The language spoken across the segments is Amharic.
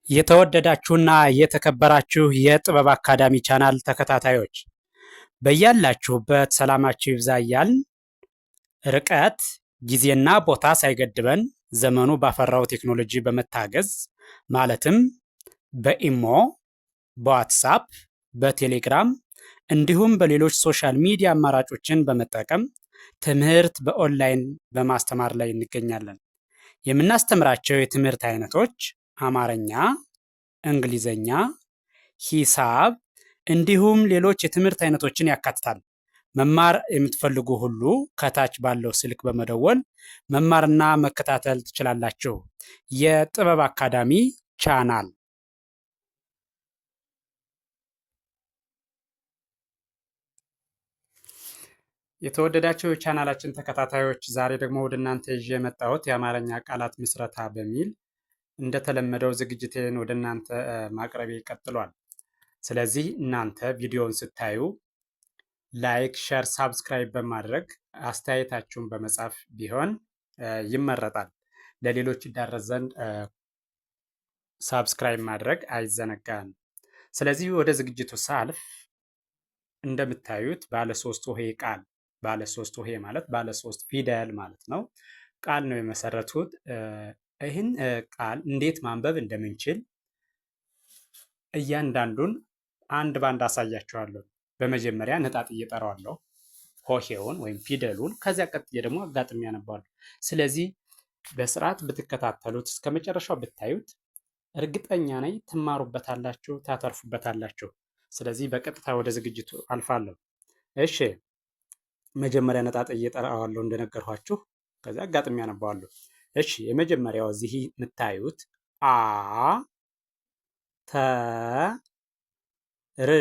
የተወደዳችሁና የተከበራችሁ የጥበብ አካዳሚ ቻናል ተከታታዮች በያላችሁበት ሰላማችሁ ይብዛ እያልን ርቀት ጊዜና ቦታ ሳይገድበን ዘመኑ ባፈራው ቴክኖሎጂ በመታገዝ ማለትም በኢሞ፣ በዋትሳፕ፣ በቴሌግራም እንዲሁም በሌሎች ሶሻል ሚዲያ አማራጮችን በመጠቀም ትምህርት በኦንላይን በማስተማር ላይ እንገኛለን። የምናስተምራቸው የትምህርት አይነቶች አማርኛ፣ እንግሊዘኛ፣ ሂሳብ እንዲሁም ሌሎች የትምህርት አይነቶችን ያካትታል። መማር የምትፈልጉ ሁሉ ከታች ባለው ስልክ በመደወል መማርና መከታተል ትችላላችሁ። የጥበብ አካዳሚ ቻናል የተወደዳቸው የቻናላችን ተከታታዮች ዛሬ ደግሞ ወደ እናንተ ይዤ የመጣሁት የአማርኛ ቃላት ምስረታ በሚል እንደተለመደው ዝግጅቴን ወደ እናንተ ማቅረቤ ቀጥሏል። ስለዚህ እናንተ ቪዲዮውን ስታዩ ላይክ፣ ሸር፣ ሳብስክራይብ በማድረግ አስተያየታችሁን በመጻፍ ቢሆን ይመረጣል። ለሌሎች ይዳረስ ዘንድ ሳብስክራይብ ማድረግ አይዘነጋም። ስለዚህ ወደ ዝግጅቱ ሳልፍ እንደምታዩት ባለ ሶስት ሆሄ ቃል፣ ባለ ሶስት ሆሄ ማለት ባለ ሶስት ፊደል ማለት ነው ቃል ነው የመሰረቱት። ይህን ቃል እንዴት ማንበብ እንደምንችል እያንዳንዱን አንድ ባንድ አሳያችኋለሁ። በመጀመሪያ ነጣጥዬ እጠራዋለሁ ሆሄውን ወይም ፊደሉን፣ ከዚያ ቀጥዬ ደግሞ አጋጥሜ አነባዋለሁ። ስለዚህ በስርዓት ብትከታተሉት እስከ መጨረሻው ብታዩት እርግጠኛ ነኝ ትማሩበታላችሁ፣ ታተርፉበታላችሁ። ስለዚህ በቀጥታ ወደ ዝግጅቱ አልፋለሁ። እሺ፣ መጀመሪያ ነጣጥዬ እጠራዋለሁ እንደነገርኳችሁ፣ ከዚያ አጋጥሜ አነባዋለሁ። እሺ፣ የመጀመሪያው እዚህ የምታዩት አ ተ ር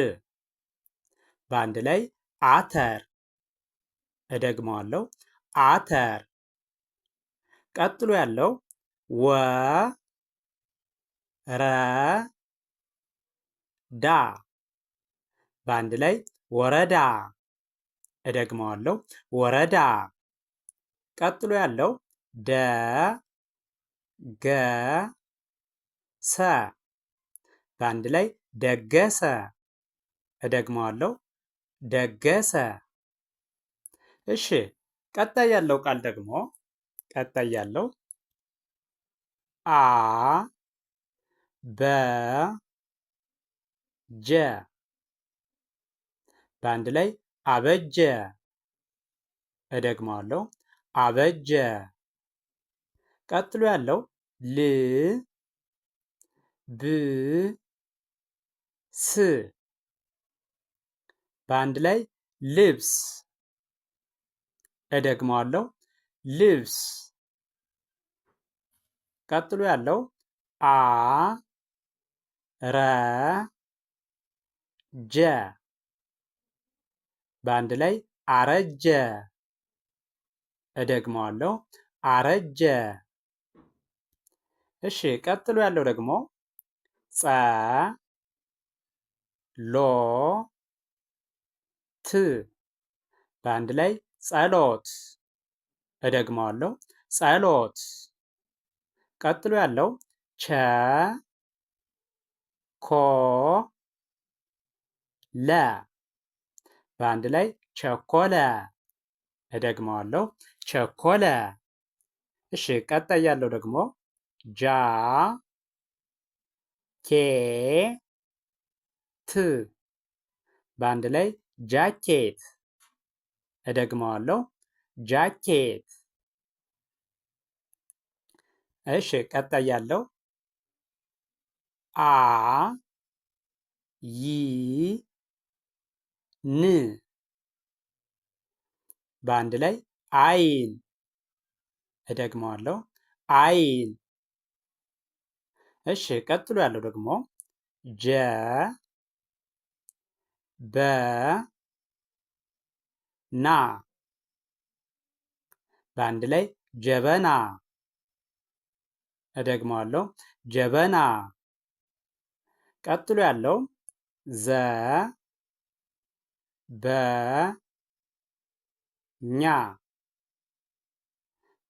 በአንድ ላይ አተር። እደግመዋለሁ፣ አተር። ቀጥሎ ያለው ወ ረ ዳ በአንድ ላይ ወረዳ። እደግመዋለሁ፣ ወረዳ። ቀጥሎ ያለው ደ ገ ሰ በአንድ ላይ ደገሰ። እደግመዋለሁ፣ ደገሰ። እሺ፣ ቀጣይ ያለው ቃል ደግሞ ቀጣይ ያለው አ በ ጀ በአንድ ላይ አበጀ። እደግመዋለሁ፣ አበጀ። ቀጥሎ ያለው ል ብ ስ በአንድ ላይ ልብስ። እደግመዋለሁ፣ ልብስ። ቀጥሎ ያለው አ ረ ጀ በአንድ ላይ አረጀ። እደግመዋለሁ፣ አረጀ። እሺ፣ ቀጥሎ ያለው ደግሞ ጸ ሎ ት በአንድ ላይ ጸሎት። እደግመዋለሁ፣ ጸሎት። ቀጥሎ ያለው ቸ ኮ ለ በአንድ ላይ ቸኮለ። እደግመዋለሁ፣ ቸኮለ። እሺ፣ ቀጣይ ያለው ደግሞ ጃ ኬ ት በአንድ ላይ ጃኬት። እደግመዋለሁ፣ ጃኬት። እሺ፣ ቀጣይ ያለው አ ይ ን በአንድ ላይ አይን። እደግመዋለሁ፣ አይን። እሺ፣ ቀጥሎ ያለው ደግሞ ጀ በ ና በአንድ ላይ ጀበና። እደግመዋለሁ፣ ጀበና። ቀጥሎ ያለው ዘ በ ኛ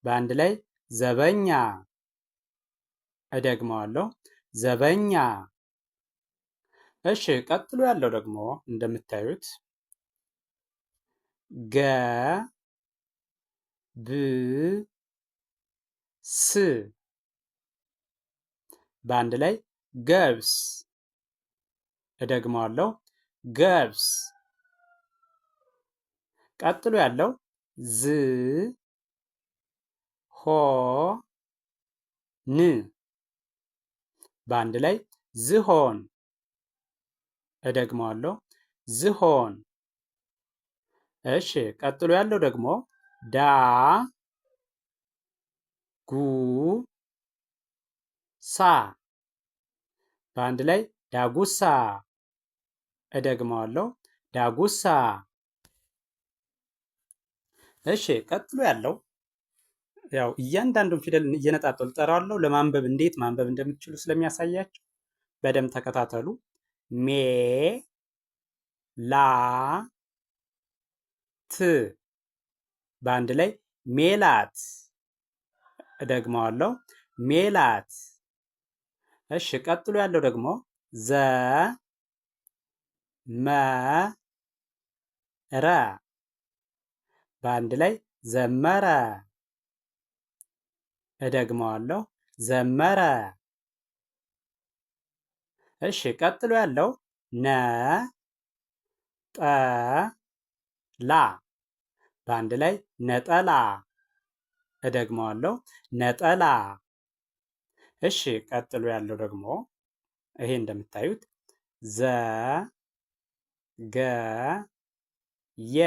በአንድ ላይ ዘበኛ። እደግመዋለሁ፣ ዘበኛ። እሺ ቀጥሎ ያለው ደግሞ እንደምታዩት ገ ብ ስ በአንድ ላይ ገብስ። እደግመዋለሁ ገብስ። ቀጥሎ ያለው ዝ ሆ ን በአንድ ላይ ዝሆን። እደግመዋለሁ ዝሆን። እሺ ቀጥሎ ያለው ደግሞ ዳ ጉ ሳ በአንድ ላይ ዳጉሳ። እደግመዋለሁ ዳጉሳ። እሺ ቀጥሎ ያለው ያው እያንዳንዱን ፊደል እየነጣጠሉ ጠራዋለሁ ለማንበብ እንዴት ማንበብ እንደምትችሉ ስለሚያሳያችሁ በደንብ ተከታተሉ። ሜ ላ ት በአንድ ላይ ሜላት። እደግመዋለሁ ሜላት። እሺ ቀጥሎ ያለው ደግሞ ዘ መ ረ በአንድ ላይ ዘመረ። እደግመዋለሁ ዘመረ። እሺ ቀጥሎ ያለው ነ ጠ ላ በአንድ ላይ ነጠላ። እደግመዋለሁ ነጠላ። እሺ ቀጥሎ ያለው ደግሞ ይሄ እንደምታዩት ዘ ገ የ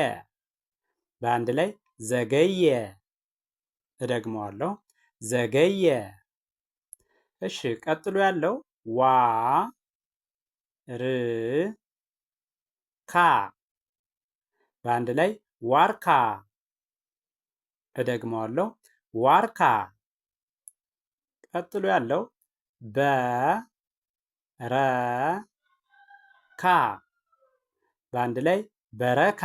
በአንድ ላይ ዘገየ። እደግመዋለሁ ዘገየ። እሺ ቀጥሎ ያለው ዋ ር ካ በአንድ ላይ ዋርካ። እደግመዋለሁ ዋርካ። ቀጥሎ ያለው በ ረ ካ በአንድ ላይ በረካ።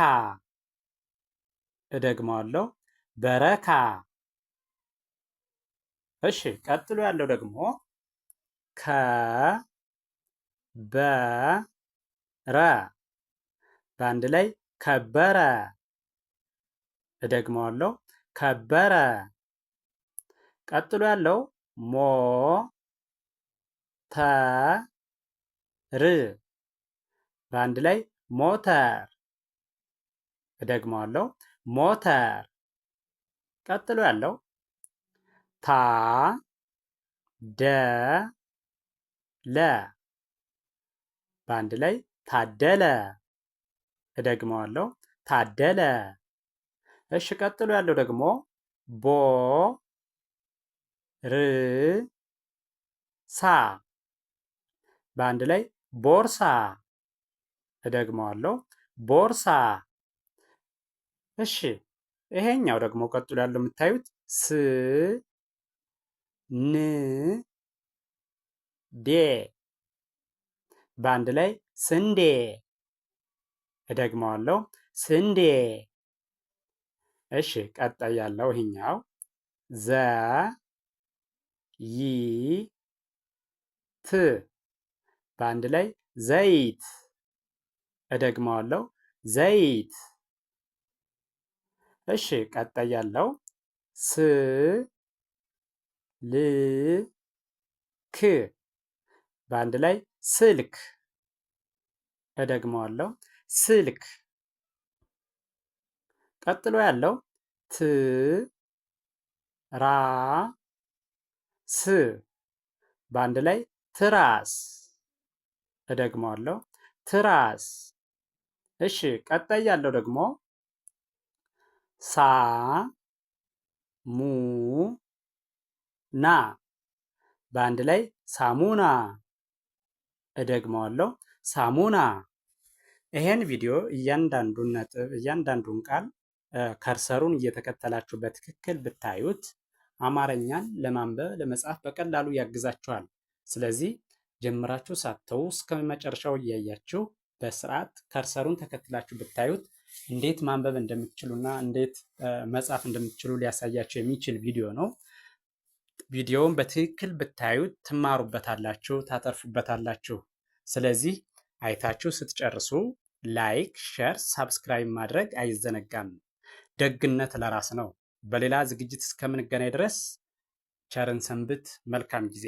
እደግመዋለሁ በረካ። እሺ ቀጥሎ ያለው ደግሞ ከ በ ረ በአንድ ላይ ከበረ። እደግመዋለሁ ከበረ። ቀጥሎ ያለው ሞ ተ ር በአንድ ላይ ሞተር። እደግመዋለሁ ሞተር። ቀጥሎ ያለው ታ ደ ለ በአንድ ላይ ታደለ። እደግመዋለሁ ታደለ። እሺ ቀጥሎ ያለው ደግሞ ቦ ር ሳ በአንድ ላይ ቦርሳ። እደግመዋለሁ ቦርሳ። እሺ ይሄኛው ደግሞ ቀጥሎ ያለው የምታዩት ስ ን ዴ በአንድ ላይ ስንዴ። እደግመዋለሁ ስንዴ። እሺ ቀጣይ ያለው ይሄኛው ዘ ይ ት በአንድ ላይ ዘይት። እደግመዋለሁ ዘይት። እሺ ቀጣይ ያለው ስ ል ክ በአንድ ላይ ስልክ። እደግመዋለሁ ስልክ። ቀጥሎ ያለው ት ራ ስ በአንድ ላይ ትራስ። እደግመዋለሁ ትራስ። እሺ ቀጣይ ያለው ደግሞ ሳ ሙ ና በአንድ ላይ ሳሙና። እደግመዋለሁ ሳሙና። ይሄን ቪዲዮ እያንዳንዱን ነጥብ እያንዳንዱን ቃል ከርሰሩን እየተከተላችሁ በትክክል ብታዩት አማርኛን ለማንበብ ለመጻፍ በቀላሉ ያግዛችኋል። ስለዚህ ጀምራችሁ ሳትተው እስከ መጨረሻው እያያችሁ በስርዓት ከርሰሩን ተከትላችሁ ብታዩት እንዴት ማንበብ እንደምትችሉና እንዴት መጻፍ እንደምትችሉ ሊያሳያችሁ የሚችል ቪዲዮ ነው። ቪዲዮውን በትክክል ብታዩት ትማሩበታላችሁ፣ ታተርፉበታላችሁ። ስለዚህ አይታችሁ ስትጨርሱ ላይክ፣ ሼር፣ ሳብስክራይብ ማድረግ አይዘነጋም። ደግነት ለራስ ነው። በሌላ ዝግጅት እስከምንገናኝ ድረስ ቸርን ሰንብት። መልካም ጊዜ